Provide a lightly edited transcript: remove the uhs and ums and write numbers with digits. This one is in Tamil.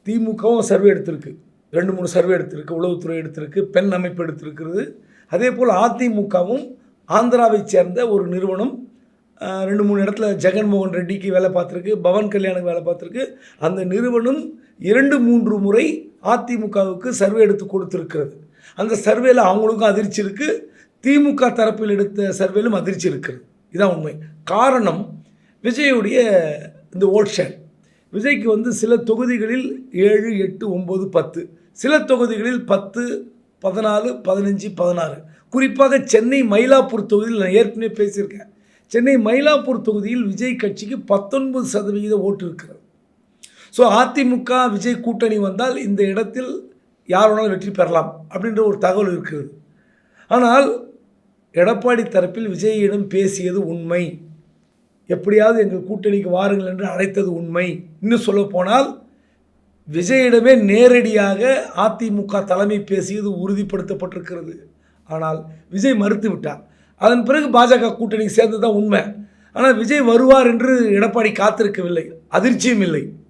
திமுகவும் சர்வே எடுத்திருக்கு, 2-3 சர்வே எடுத்திருக்கு, உளவுத்துறை எடுத்திருக்கு, பெண் அமைப்பு எடுத்திருக்கிறது. அதே போல் அதிமுகவும் ஆந்திராவை சேர்ந்த ஒரு நிறுவனம் 2-3 இடத்துல ஜெகன்மோகன் ரெட்டிக்கு வேலை பார்த்துருக்கு, பவன் கல்யாணுக்கு வேலை பார்த்துருக்கு. அந்த நிறுவனம் 2-3 முறை அதிமுகவுக்கு சர்வே எடுத்து கொடுத்துருக்கிறது. அந்த சர்வேல அவங்களுக்கும் அதிர்ச்சி இருக்குது, திமுக தரப்பில் எடுத்த சர்வேலும் அதிர்ச்சி இருக்கிறது. இதுதான் உண்மை. காரணம் விஜயுடைய இந்த ஓட் ஷேர். விஜய்க்கு சில தொகுதிகளில் 7, 8, 9, 10, சில தொகுதிகளில் 10, 14, 15, 16. குறிப்பாக சென்னை மயிலாப்பூர் தொகுதியில் நான் ஏற்கனவே பேசியிருக்கேன். சென்னை மயிலாப்பூர் தொகுதியில் விஜய் கட்சிக்கு 19% ஓட்டு இருக்கிறது. ஸோ அதிமுக விஜய் கூட்டணி வந்தால் இந்த இடத்தில் யார் வேணாலும் வெற்றி பெறலாம் அப்படின்ற ஒரு தகவல் இருக்கிறது. ஆனால் எடப்பாடி தரப்பில் விஜயிடம் பேசியது உண்மை, எப்படியாவது எங்கள் கூட்டணிக்கு வாருங்கள் என்று அழைத்தது உண்மை. இன்னும் சொல்ல போனால் விஜயிடமே நேரடியாக அதிமுக தலைமை பேசியது உறுதிப்படுத்தப்பட்டிருக்கிறது. ஆனால் விஜய் மறுத்து விட்டார். அதன் பிறகு பாஜக கூட்டணிக்கு சேர்ந்தது தான் உண்மை. ஆனால் விஜய் வருவார் என்று எடப்பாடி காத்திருக்கவில்லை, அதிர்ச்சியும் இல்லை.